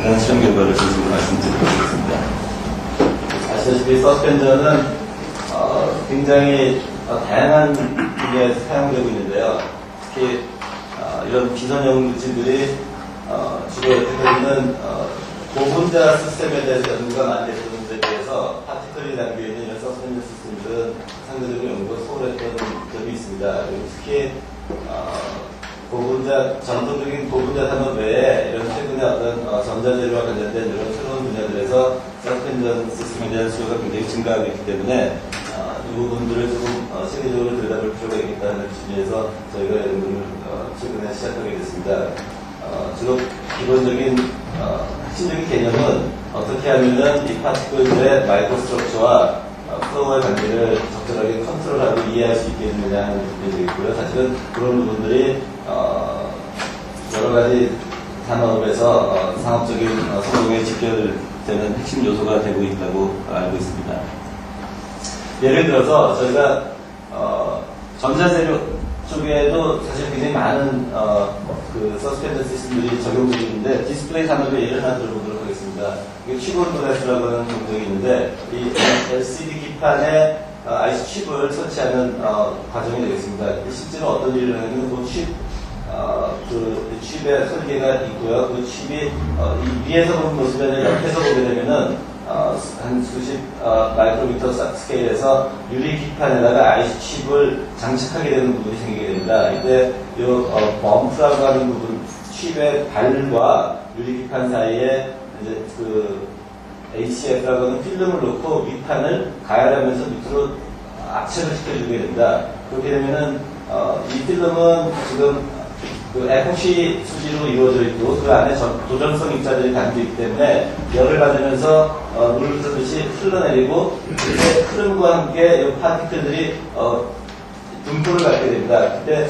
그런 실험 결과를 지금 말씀드리고 있습니다. 아시다시피 서스펜전은 굉장히 다양한 분야에서 사용되고 있는데요. 특히 이런 비선형 물질들이 주로 여태까지는 고분자 시스템에 대해서 연구가 많이 됐던 데 비해서 파티클이 담겨있는 이런 서스펜전 시스템들은 상대적으로 연구가 소홀했던 점이 있습니다. 그리고 특히 전통적인 고분자 산업 외에 이런 최근에 어떤 전자재료와 관련된 이런 새로운 분야들에서 서스펜전 시스템에 대한 수요가 굉장히 증가하고 있기 때문에 이 부분들을 조금 세계적으로 들여다볼 필요가 있겠다는 취지에서 저희가 연구를 최근에 시작하게 됐습니다. 주로 기본적인 핵심적인 개념은 어떻게 하면은 이 파티클들의 마이크로 스트럭처와 플로우의 관계를 적절하게 컨트롤하고 이해할 수 있게 되느냐 하는 부분이 되겠고요. 사실은 그런 부분들이 여러 가지 산업에서 상업적인 성공에 직결되는 핵심 요소가 되고 있다고 알고 있습니다. 예를 들어서 저희가 전자재료 쪽에도 사실 굉장히 많은 그 서스펜전 시스템들이 적용되고 있는데 디스플레이 산업의 예를 하나 들어보도록 하겠습니다. 이게 칩온 프레스라고 하는 공정이 있는데 이 LCD 기판에 IC 칩을 설치하는 과정이 되겠습니다. 실제로 어떤 일을 하냐면 그 칩의 설계가 있고요. 그 칩이 이 위에서 보는 모습이 아니라 옆에서 보게 되면은 한 수십 마이크로미터 스케일에서 유리 기판에다가 IC 칩을 장착하게 되는 부분이 생기게 됩니다. 이때 이 범프라고 하는 부분, 칩의 발과 유리 기판 사이에 이제 그 ACF라고 하는 필름을 놓고 위판을 가열하면서 밑으로 압착을 시켜주게 됩니다. 그렇게 되면은 이 필름은 지금 그 에폭시 수지로 이루어져 있고 그 안에 도전성 입자들이 담겨있기 때문에 열을 받으면서 물을 흐르듯이 흘러내리고 그때 흐름과 함께 이 파티클들이 분포를 갖게 됩니다. 그때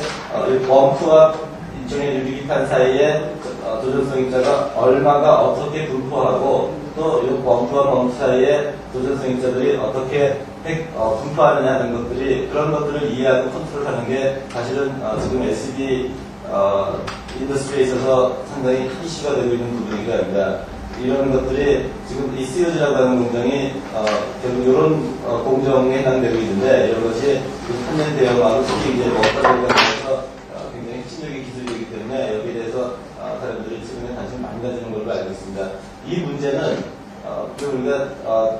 이 범프와 일종의 유리기판 사이에 도전성 입자가 얼마가 어떻게 분포하고 또 이 범프와 범프 사이에 도전성 입자들이 어떻게 분포하느냐 하는 것들이 그런 것들을 이해하고 컨트롤하는 게 사실은 지금 LCD 인더스트리에 있어서 상당히 이슈가 되고 있는 부분이기도 합니다. 이런 것들이 지금 이 COG라고 하는 공정이 결국 이런 공정에 해당되고 있는데 이런 것이 판넬 대형화로 특히 이제 워터블럭에서 굉장히 핵심적인 기술이기 때문에 여기에 대해서 사람들이 최근에 관심을 많이 가지는 걸로 알고 있습니다. 이 문제는 우리가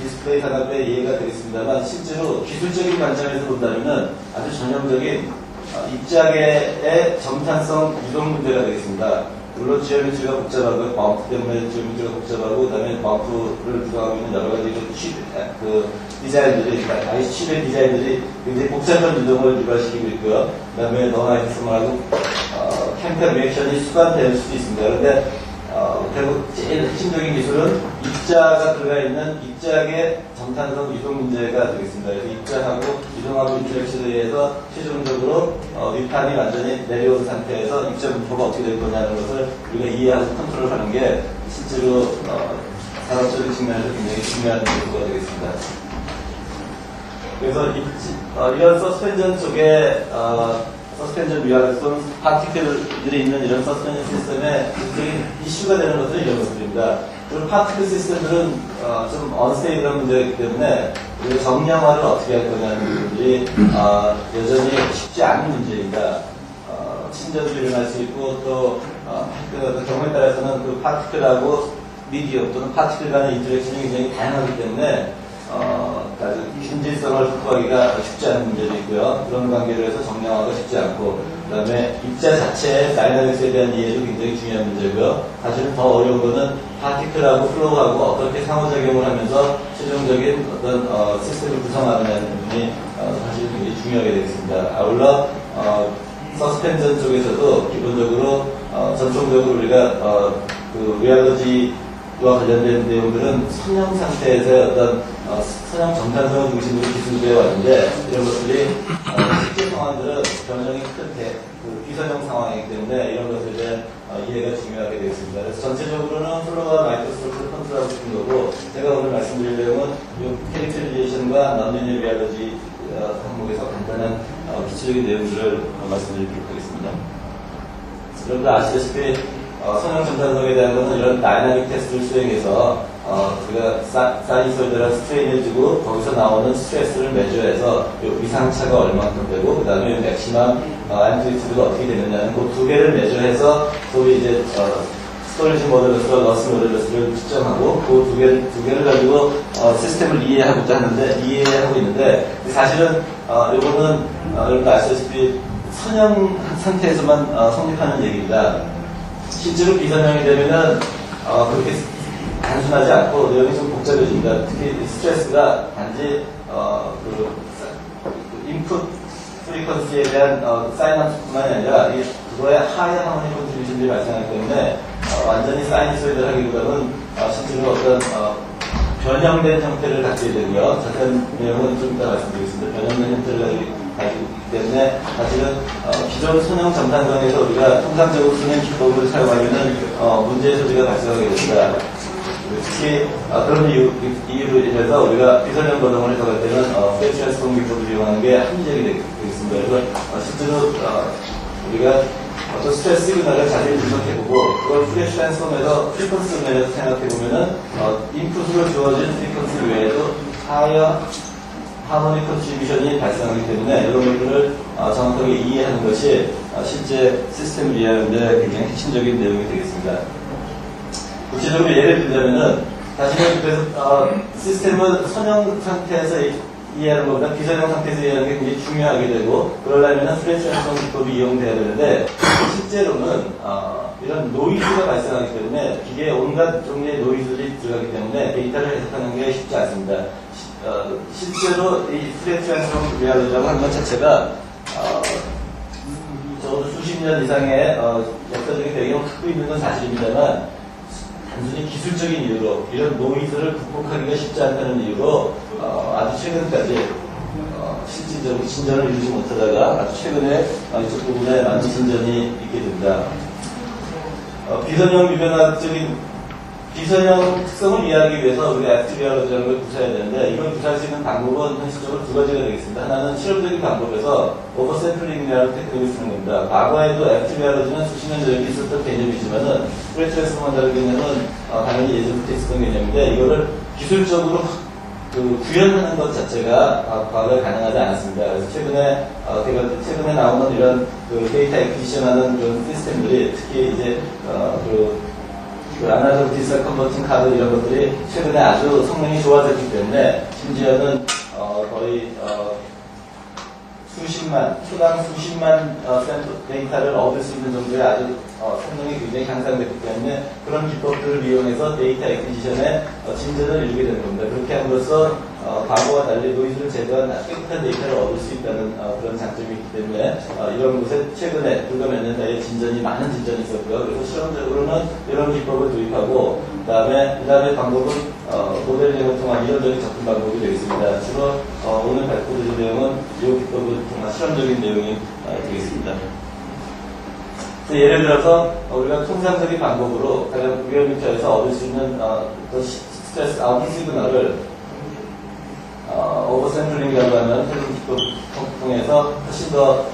디스플레이 산업에 이해가 되겠습니다만 실제로 기술적인 관점에서 본다면 아주 전형적인 입자계의 점탄성 유동 문제가 되겠습니다. 물론 지오메트리가 복잡하고 범프 때문에 지오메트리가 복잡하고 그다음에 범프를 구성하고 있는 여러 가지 그 디자인들이 IC 칩의 디자인들이 굉장히 복잡한 유동을 유발시키고 있고요. 그다음에 너나 엑스만하고 캠페 리액션이 수반될 수도 있습니다. 그런데 결국 제일 핵심적인 기술은 입자가 들어가 있는 입자계 점탄성 유동 문제가 되겠습니다. 그래서 입자하고 유동하고 인터랙션에 의해서 최종적으로 위판이 완전히 내려온 상태에서 입자 분포가 어떻게 될 거냐는 것을 우리가 이해하고 컨트롤하는 게 실제로 산업적인 측면에서 굉장히 중요한 요소가 되겠습니다. 그래서 이런 서스펜전 쪽에 서스펜전 위아래 또는 파티클들이 있는 이런 서스펜전 시스템에 굉장히 이슈가 되는 것들은 이런 것들입니다. 그리고 파티클 시스템들은 좀 언스테이블한 문제가 있기 때문에 우리가 정량화를 어떻게 할 거냐는 부분들이 여전히 쉽지 않은 문제입니다. 침전도 일어날 수 있고 또 그 경우에 따라서는 그 파티클하고 미디어 또는 파티클 간의 인터랙션이 굉장히 다양하기 때문에 아주 균질성을 확보하기가 쉽지 않은 문제도 있고요. 그런 관계로 해서 정량화가 쉽지 않고 그 다음에 입자 자체의 다이나믹스에 대한 이해도 굉장히 중요한 문제고요. 사실은 더 어려운 거는 파티클하고 플로우하고 어떻게 상호작용을 하면서 최종적인 어떤 시스템을 구성하느냐는 부분이 사실 굉장히 중요하게 되겠습니다. 아울러 서스펜전 쪽에서도 기본적으로 전통적으로 우리가 그 웨어러지와 관련된 내용들은 선형 상태에서의 어떤 선형 점탄성을 중심으로 기술되어 왔는데 이런 것들이 실제 상황들은 변형이 큰 비선형 상황이기 때문에 이런 것들에 대한 이해가 중요하게 되겠습니다. 그래서 전체적으로는 플로우와 마이크로스트럭처를 컨트롤하고 싶은 거고 제가 오늘 말씀드릴 내용은 이 캐릭터리제이션과 non-linear reality 항목에서 간단한 기초적인 내용들을 말씀드리도록 하겠습니다. 여러분들 아시다시피 선형 점산성에 대한 것은 이런 다이나믹 테스트를 수행해서 우리가 사이노소이드랑 스트레인을 주고 거기서 나오는 스트레스를 매주해서 위상차가 얼마큼 되고 그 다음에 맥시멈 앰플리튜드가 어떻게 되느냐는 그 두 개를 매주해서 소위 이제 스토리지 모델로서 러스 모델로스를 측정하고 그 두 개를 가지고 시스템을 이해하고 있는데 사실은 이거는 여러분도 아시다시피 선형 상태에서만 성립하는 얘기입니다. 실제로 비선형이 되면은 그렇게 단순하지 않고 내용이 좀 복잡해집니다. 특히 스트레스가 단지 인풋 프리퀀시에 대한 사이너스뿐만이 아니라 그거의 하이 하모니 컨트리뷰션들이 발생하기 때문에 완전히 사이너소이드를 하기보다는 실제로 어떤 변형된 형태를 갖게 되고요. 자세한 내용은 좀 이따 말씀드리겠습니다. 변형된 형태를 가지고 있기 때문에 사실은 기존 선형 점산성에서 우리가 통상적으로 쓰는 기법을 사용하면 문제의 소지가 발생하게 됩니다. 특히 그런 이유로 인해서 우리가 비선형 거동을 해석할 때는 프레시 트랜스폼 기법을 이용하는 게 합리적이 되겠습니다. 그래서 실제로 우리가 어떤 스트레스 시그널을 자세히 분석해보고 그걸 프레시 트랜스폼에서 프리퀀시 면에서 생각해보면은 인풋으로 주어진 프리퀀시 외에도 하이어 하모닉 컨트리뷰션이 발생하기 때문에 이런 것들을 정확하게 이해하는 것이 실제 시스템을 이해하는 데 굉장히 핵심적인 내용이 되겠습니다. 구체적으로 예를 들자면은 사실은 그래서 시스템을 선형 상태에서 이해하는 것보다 비선형 상태에서 이해하는 게 굉장히 중요하게 되고 그러려면 프레시 트랜스폼 기법이 이용돼야 되는데 실제로는 이런 노이즈가 발생하기 때문에 기계에 온갖 종류의 노이즈들이 들어가기 때문에 데이터를 해석하는 게 쉽지 않습니다. 실제로 이 프레시 트랜스폼 리얼리즘이라고 하는 것 자체가 적어도 수십 년 이상의 역사적인 배경을 갖고 있는 건 사실입니다만 단순히 기술적인 이유로 이런 노이즈를 극복하기가 쉽지 않다는 이유로 아주 최근까지 실질적으로 진전을 이루지 못하다가 아주 최근에 이쪽 부분에 많은 진전이 있게 됩니다. 비선형 유변학적인 비선형 특성을 이해하기 위해서 우리가 액티비얼로지라는 걸 구사해야 되는데 이걸 구사할 수 있는 방법은 현실적으로 두 가지가 되겠습니다. 하나는 실험적인 방법에서 오버샘플링이라는 테크닉을 쓰는 겁니다. 과거에도 액티비얼로지는 수십 년 전에 있었던 개념이지만은 프레시 트랜스폼과 다른 개념은 당연히 예전부터 있었던 개념인데 이거를 기술적으로 구현하는 것 자체가 과거에 가능하지 않았습니다. 그래서 최근에 나오는 이런 데이터 액티비션하는 그런 시스템들이 특히 이제 아날로그 디지털 컨버팅 카드 이런 것들이 최근에 아주 성능이 좋아졌기 때문에 심지어는 거의 초당 수십만 데이터를 얻을 수 있는 정도의 아주 성능이 굉장히 향상됐기 때문에 그런 기법들을 이용해서 데이터 액티비션에 진전을 이루게 되는 겁니다. 그렇게 함으로써 과거와 달리 노이즈를 제거한 아주 깨끗한 데이터를 얻을 수 있다는 그런 장점이 있기 때문에 이런 곳에 최근에 불과 몇 년 사이에 많은 진전이 있었고요. 그래서 실험적으로는 이런 기법을 도입하고 그 다음에 방법은 모델링을 통한 이론적인 접근 방법이 되겠습니다. 주로 오늘 발표드릴 내용은 이 기법을 통한 실험적인 내용이 되겠습니다. 예를 들어서 우리가 통상적인 방법으로 가장 리얼미터에서 얻을 수 있는 스트레스 아웃풋 시그널을 오버샘플링이라고 하는 새로운 기법을 통해서 훨씬 더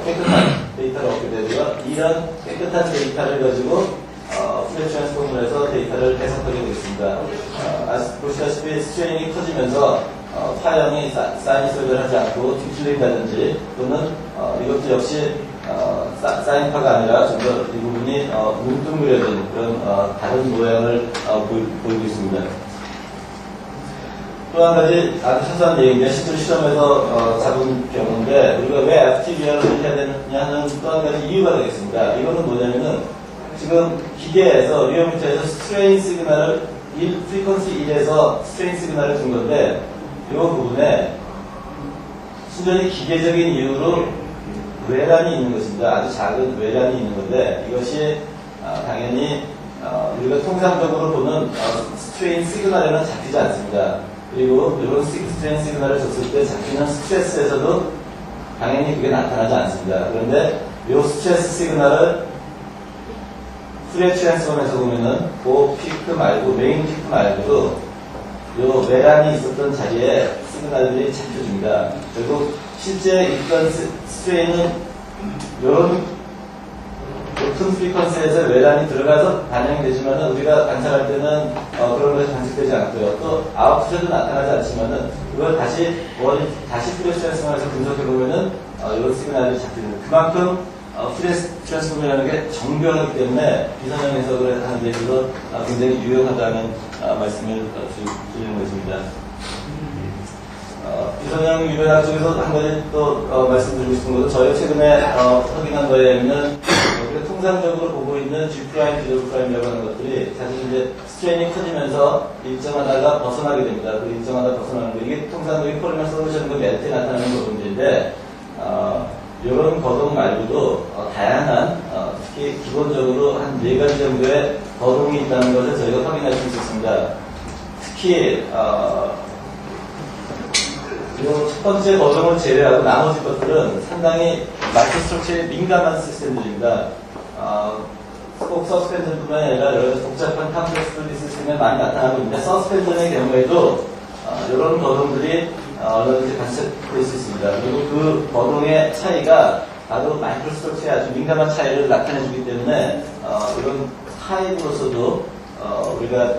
깨끗한 데이터를 얻게 되고요. 이런 깨끗한 데이터를 가지고 프레시 트랜스폼을 해서 데이터를 해석하게 되겠습니다. 보시다시피 스트레인이 커지면서 파형이 사이노소이드를 하지 않고 뒤틀린다든지 또는 이것도 역시 사인파가 아니라 좀 더 이 부분이 뭉뚱그려진 그런 다른 모양을 보이고 있습니다. 또 한 가지 아주 사소한 얘기인데 실제로 실험에서 잡은 경우인데 우리가 왜 FTVR을 해야 되느냐 하는 또 한 가지 이유가 되겠습니다. 이거는 뭐냐면은 지금 기계에서 리얼미터에서 스트레인 시그널을 프리퀀시 1에서 스트레인 시그널을 준 건데 이 부분에 순전히 기계적인 이유로 외란이 있는 것입니다. 아주 작은 외란이 있는 건데 이것이 당연히 우리가 통상적으로 보는 스트레인 시그널에는 잡히지 않습니다. 그리고 이런 스트레인 시그널을 줬을 때 잡히는 스트레스에서도 당연히 그게 나타나지 않습니다. 그런데 이 스트레스 시그널을 프레시 트랜스폼에서 보면은 그 피크 말고 메인 피크 말고도 이 외란이 있었던 자리에 시그널들이 잡혀줍니다. 결국 실제 있던 스트레인은 이런 높은 프리퀀시에서 외란이 들어가서 반영이 되지만은 우리가 관찰할 때는 그런 것이 관측되지 않고요. 또 아웃풋에도 나타나지 않지만은 그걸 다시 다시 퓨리어 트랜스폼에서 분석해 보면은 이런 시그널이 잡히는 그만큼 퓨리어 트랜스폼이라는 게 정교하기 때문에 비선형 해석을 하는 데 있어서 굉장히 유용하다는 말씀을 드리는 것입니다. 비선형 유변학 쪽에서 한 가지 또 말씀드리고 싶은 것은 저희가 최근에 확인한 거에 의하면 우리가 통상적으로 보고 있는 G', G''이라고 하는 것들이 사실 이제 스트레인이 커지면서 일정하다가 벗어나게 됩니다. 그 일정하다 벗어나는 거 이게 통상적인 폴리머 솔루션과 멜트에 나타나는 거동인데 이런 거동 말고도 다양한 특히 기본적으로 한 4가지 정도의 거동이 있다는 것을 저희가 확인할 수 있었습니다. 특히 첫 번째 거동을 제외하고 나머지 것들은 상당히 마이크로스트럭처에 민감한 시스템들입니다. 꼭 서스펜전뿐만 아니라 여러 가지 복잡한 컴플렉스 시스템에 많이 나타나고 있는데 서스펜전의 경우에도 이런 거동들이 얼마든지 관측될 수 있습니다. 그리고 그 거동의 차이가 바로 마이크로스트럭처에 아주 민감한 차이를 나타내주기 때문에 이런 타입으로서도 우리가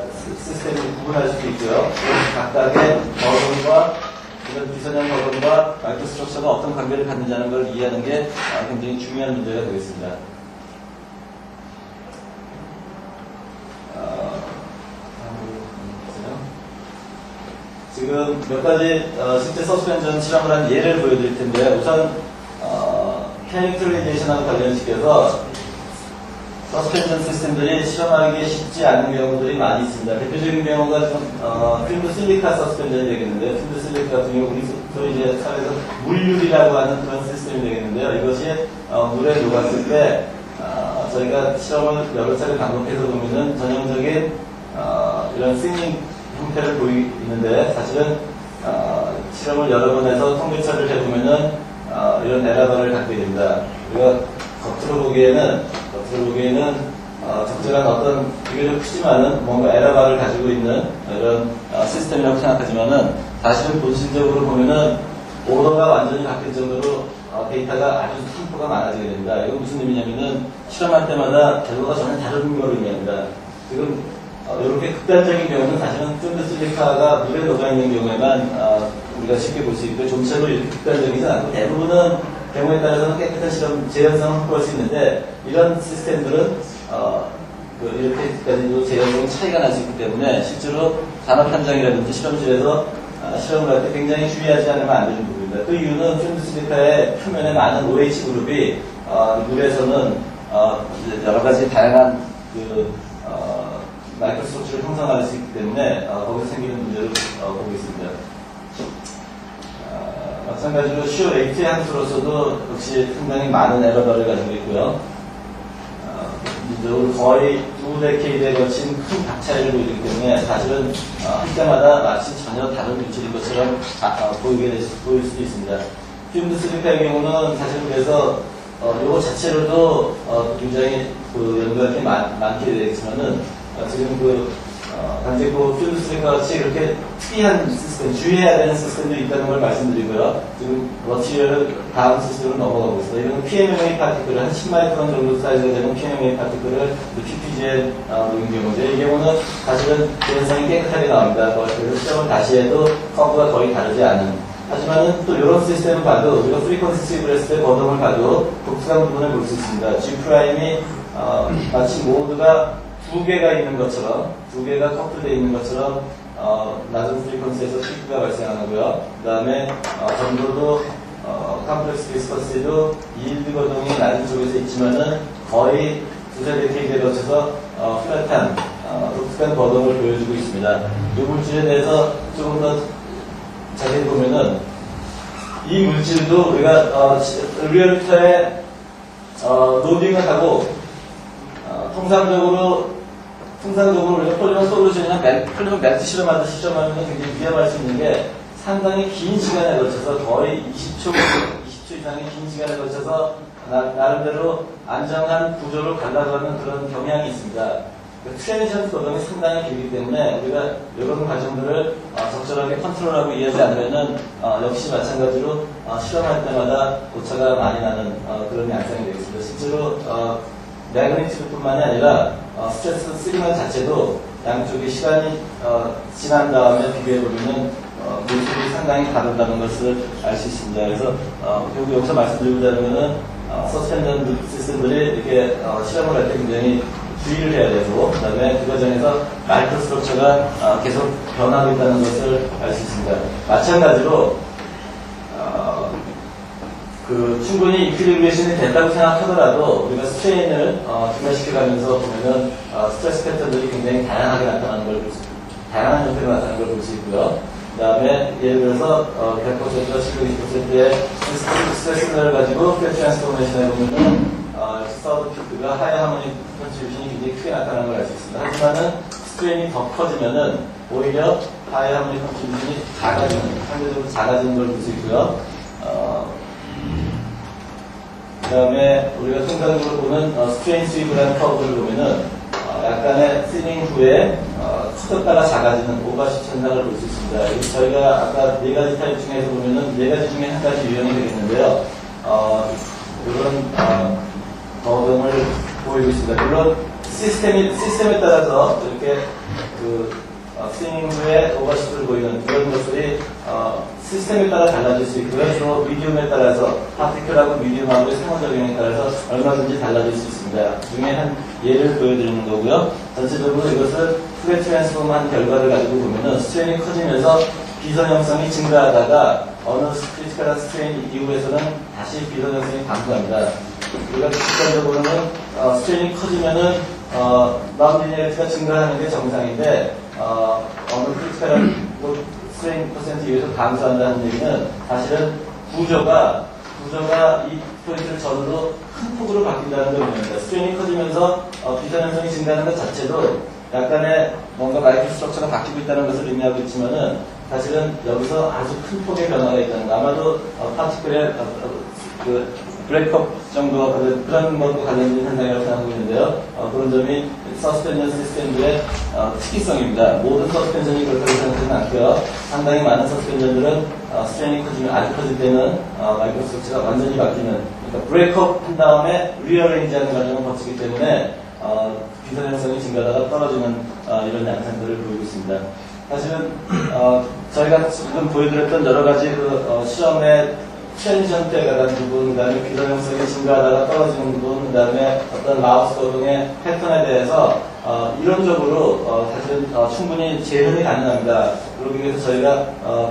시스템을 구분할 수도 있고요. 각각의 거동과 이런 비선형 거동과 마이크로스트럭처가 어떤 관계를 갖는다는 걸 이해하는 게 굉장히 중요한 문제가 되겠습니다. 지금 몇 가지 실제 서스펜션 실험을 한 예를 보여드릴 텐데 우선 캐릭터리제이션하고 관련시켜서 서스펜션 시스템들이 실험하기 쉽지 않은 경우들이 많이 있습니다. 대표적인 경우가 좀 필드 실리카 서스펜션이 되겠는데요. 필드 실리카 같은 경우 우리 이제 사회에서 물률이라고 하는 그런 시스템이 되겠는데요. 이것이 물에 녹았을 때 저희가 실험을 여러 차례 반복해서 보면은 전형적인 이런 스윙 형태를 보이는데 사실은 실험을 여러 번 해서 통계 처리를 해보면은 이런 에러를 갖게 됩니다. 우리가 겉으로 보기에는 적절한 어떤 비교적 크지만은 뭔가 에러바를 가지고 있는 이런 시스템이라고 생각하지만은 사실은 본질적으로 보면은 오더가 완전히 바뀔 정도로 데이터가 아주 산포가 많아지게 됩니다. 이건 무슨 의미냐면은 실험할 때마다 결과가 전혀 다른 걸 의미합니다. 지금 이렇게 극단적인 경우는 사실은 필드 실리카가 물에 녹아있는 경우에만 우리가 쉽게 볼 수 있고 좀처럼 이렇게 극단적이지 않고 대부분은 경우에 따라서는 깨끗한 실험 재현성을 확보할 수 있는데 이런 시스템들은 이렇게까지도 재현성이 차이가 날 수 있기 때문에 실제로 산업 현장이라든지 실험실에서 실험을 할 때 굉장히 주의하지 않으면 안 되는 부분입니다. 그 이유는 필드 실리카의 표면에 많은 OH 그룹이 물에서는 여러 가지 다양한 마이크로스트럭처를 형성할 수 있기 때문에 거기서 생기는 문제를 보고 있습니다. 마찬가지로 슈어 레이트의 함수로서도 역시 상당히 많은 에러더를 가지고 있고요. 거의 2데케이드에 걸친 큰 각 차이를 보이기 때문에 사실은 할 때마다 마치 전혀 다른 물질인 것처럼 보일 수도 있습니다. 필드 실리카의 경우는 사실 그래서 이거 자체로도 굉장히 연구할 게 많게 되겠지만은 지금 단지 필드 실리카 같이 그렇게 특이한 시스템, 주의해야 되는 시스템도 있다는 걸 말씀드리고요. 지금 머티리얼을 다음 시스템으로 넘어가고 있어요. 이건 PMMA 파티클을 한 10마이크론 정도 사이즈가 되는 PMMA 파티클을 PPG에 놓은 경우인데 이 경우는 사실은 재현성이 깨끗하게 나옵니다. 그래서 시험을 다시 해도 커브가 거의 다르지 않은. 하지만은 또 이런 시스템을 봐도 우리가 프리퀀시 스윕을 했을 때 거동을 봐도 독특한 부분을 볼 수 있습니다. G' 마치 모두가 두 개가 있는 것처럼, 두 개가 커플되어 있는 것처럼 낮은 프리퀀시에서 피크가 발생하고요. 그 다음에 전도도 컴플렉스 비스커시도 yield 거동이 낮은 쪽에서 있지만은 거의 두세 데케이드에 거쳐서 플랫한 독특한 거동을 보여주고 있습니다. 이 물질에 대해서 조금 더 자세히 보면은 이 물질도 우리가 리얼터에 로딩을 하고 통상적으로 우리가 폴리머 솔루션이나 폴리머 멜트 실험하듯이 실험하면 굉장히 위험할 수 있는 게 상당히 긴 시간에 걸쳐서 거의 20초 이상의 긴 시간에 걸쳐서 나름대로 안정한 구조를 갈라가는 그런 경향이 있습니다. 트랜지션 거동이 상당히 길기 때문에 우리가 이런 과정들을 적절하게 컨트롤하고 이해하지 않으면은 역시 마찬가지로 실험할 때마다 오차가 많이 나는 그런 양상이 되겠습니다. 실제로 매그니튜드뿐만이 아니라 스트레스 시그널 자체도 양쪽의 시간이 지난 다음에 비교해보면 모습이 상당히 다르다는 것을 알 수 있습니다. 그래서 여기서 말씀드리자면은 서스펜전 시스템들이 이렇게 실험을 할 때 굉장히 주의를 해야 되고, 그 다음에 그 과정에서 마이크로 스트럭처가 계속 변하고 있다는 것을 알 수 있습니다. 마찬가지로 충분히 이퀄리브레이션이 됐다고 생각하더라도 우리가 스트레인을 증가시켜가면서 보면은 스트레스 패턴들이 굉장히 다양하게 나타나는 걸 다양한 형태로 나타나는 걸 볼 수 있고요. 그 다음에 예를 들어서 100%와 720%의 스트레스를 가지고 프레 트랜스포메이션을 보면은 서드 피크가 하이 하모닉 컨트리뷰션이 굉장히 크게 나타나는 걸 알 수 있습니다. 하지만은 스트레인이 더 커지면은 오히려 하이 하모닉 컨트리뷰션이 작아지는, 상대적으로 작아지는 걸 볼 수 있고요. 그 다음에 우리가 통상적으로 보는 스트레인 스위브라는 커브를 보면은 약간의 스닝 후에 추적가가 작아지는 오버슛 현상을 볼 수 있습니다. 저희가 아까 네 가지 타입 중에서 보면은 네 가지 중에 한 가지 유형이 되겠는데요. 이런 버전을 보이고 있습니다. 물론 시스템에 따라서 이렇게 스윙 후에 오버슛을 보이는 이런 것들이 시스템에 따라 달라질 수 있고요. 또 미디움에 따라서 파티클하고 미디움하고의 상호작용에 따라서 얼마든지 달라질 수 있습니다. 그 중에 한 예를 보여드리는 거고요. 전체적으로 이것을 프레 트랜스폼한 결과를 가지고 보면은 스트레인이 커지면서 비선형성이 증가하다가 어느 크리티컬한 스트레인 이후에서는 다시 비선형성이 감소합니다. 우리가 직관적으로는 스트레인이 커지면은 non-linearity가 증가하는 게 정상인데 어느 크리티컬한 스트레인 퍼센트 이후에서 감소한다는 얘기는 사실은 구조가 이 포인트를 전후로 큰 폭으로 바뀐다는 걸 의미합니다. 스트레인이 커지면서 비선형성이 증가하는 것 자체도 약간의 뭔가 마이크로 스트럭처가 바뀌고 있다는 것을 의미하고 있지만은 사실은 여기서 아주 큰 폭의 변화가 있다는 거. 아마도 파티클의 브레이크업 정도와 그런 것과 관련된 현상이라고 생각하고 있는데요. 그런 점이 서스펜션 시스템들의 특이성입니다. 모든 서스펜션이 그렇다고 생각하지는 않고요. 상당히 많은 서스펜션들은 스트레인이 커지면 아주 커질 때는 마이크로 스트럭처가 완전히 바뀌는, 그러니까 브레이크업 한 다음에 리어레인지하는 과정을 거치기 때문에 비선형성이 증가하다가 떨어지는 이런 양상들을 보이고 있습니다. 사실은 저희가 지금 보여드렸던 여러 가지 실험의 트랜지션 때에 관한 부분, 그 다음에 비선형성이 증가하다가 떨어지는 부분, 그 다음에 어떤 라우스 거동의 패턴에 대해서 이론적으로 사실은 충분히 재현이 가능합니다. 그러기 위해서 저희가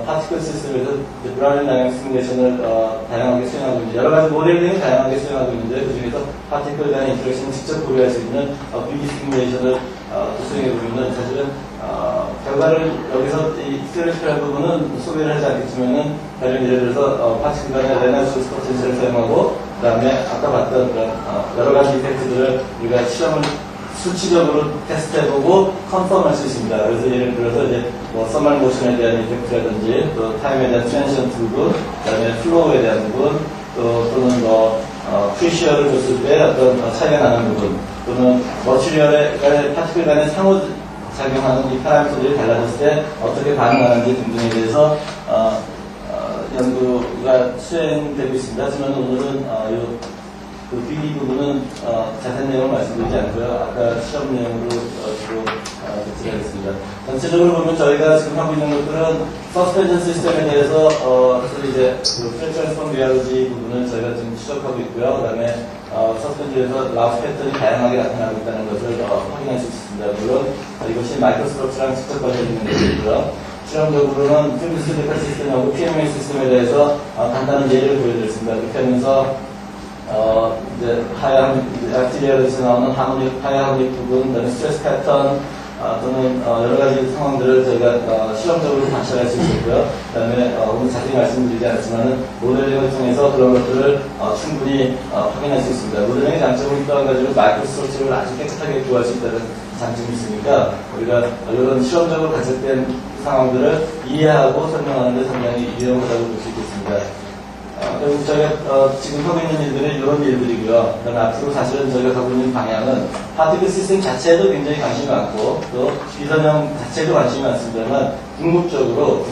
파티클 시스템에서 브라운 다이내믹 시뮬레이션을 다양하게 수행하고 있는데, 여러 가지 모델링을 다양하게 수행하고 있는데, 그 중에서 파티클 간의 인터랙션을 직접 고려할 수 있는 BD 시뮬레이션을 수행해보고 있는, 사실은 결과를 여기서 이 스테레오티피컬 부분은 소개를 하지 않겠지만은, 예를 들어서 파티클 간의 레나르스 포텐셜을 사용하고, 그 다음에 아까 봤던 그런 여러 가지 이펙트들을 우리가 실험을 수치적으로 테스트해보고 컨펌할 수 있습니다. 그래서 예를 들어서 이제 서멀 모션에 대한 이펙트라든지, 또 타임에 대한 트랜지션트 부분, 그 다음에 플로우에 대한 부분, 또는 프리시어를 줬을 때 어떤 차이가 나는 부분, 또는 머티리얼의 파티클 간의 상호작용하는 이 파라미터들이 달라졌을 때 어떻게 반응하는지 등등에 대해서 연구가 수행되고 있습니다. 하지만 오늘은 그 BD 부분은 자세한 내용을 말씀드리지 않고요. 아까 시험 내용으로 주로 제출하겠습니다. 전체적으로 보면 저희가 지금 하고 있는 것들은 서스펜션 시스템에 대해서 이제 프레 트랜스폼 리얼리티 부분을 저희가 지금 추적하고 있고요. 그 다음에 서스펜션에서 라우스 패턴이 다양하게 나타나고 있다는 것을 확인할 수 있습니다. 물론 이것이 마이크로 스트럭처랑 직접 관련있는 것이고요. 실험적으로는 프리미스 데카 시스템하고 PMA 시스템에 대해서 간단한 예를 보여드렸습니다. 그렇게 하면서 이제 아티리얼에서 나오는 하이 하모닉 부분, 그다음에 스트레스 패턴, 또는 여러 가지 상황들을 저희가 실험적으로 관찰할 수 있었고요. 그다음에 오늘 자세히 말씀드리지 않았지만은 모델링을 통해서 그런 것들을 충분히 확인할 수 있습니다. 모델링의 장점은 또 한 가지로 마이크로 스트럭처를 아주 깨끗하게 구할 수 있다는 장점이 있으니까 우리가 이런 실험적으로 관찰된 상황들을 이해하고 설명하는 데 상당히 유용하다고 볼 수 있겠습니다. 그리고 저희가 지금 하고 있는 일들은 이런 일들이고요. 그다음에 앞으로 사실은 저희가 가고 있는 방향은 파티클 시스템 자체에도 굉장히 관심이 많고 또 비선형 자체도 관심이 많습니다만 궁극적으로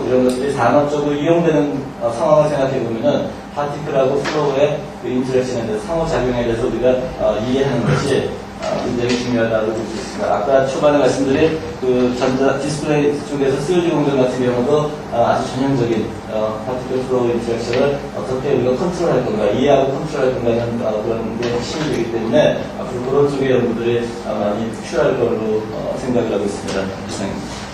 이런 것들이 산업적으로 이용되는 상황을 생각해 보면은 파티클하고 플로우의 그 인터랙션에 대해서 상호작용에 대해서 우리가 이해하는 것이 굉장히 중요하다고 볼 수 있습니다. 아까 초반에 말씀드린 그 전자 디스플레이 쪽에서 COG 공정 같은 경우도 아주 전형적인 파티클 플로우 인터랙션을 어떻게 우리가 컨트롤할 건가, 이해하고 컨트롤할 건가는 그런 게 핵심이 되기 때문에 앞으로 그런 쪽의 연구들이 많이 필요할 걸로 생각을 하고 있습니다. 이상입니다.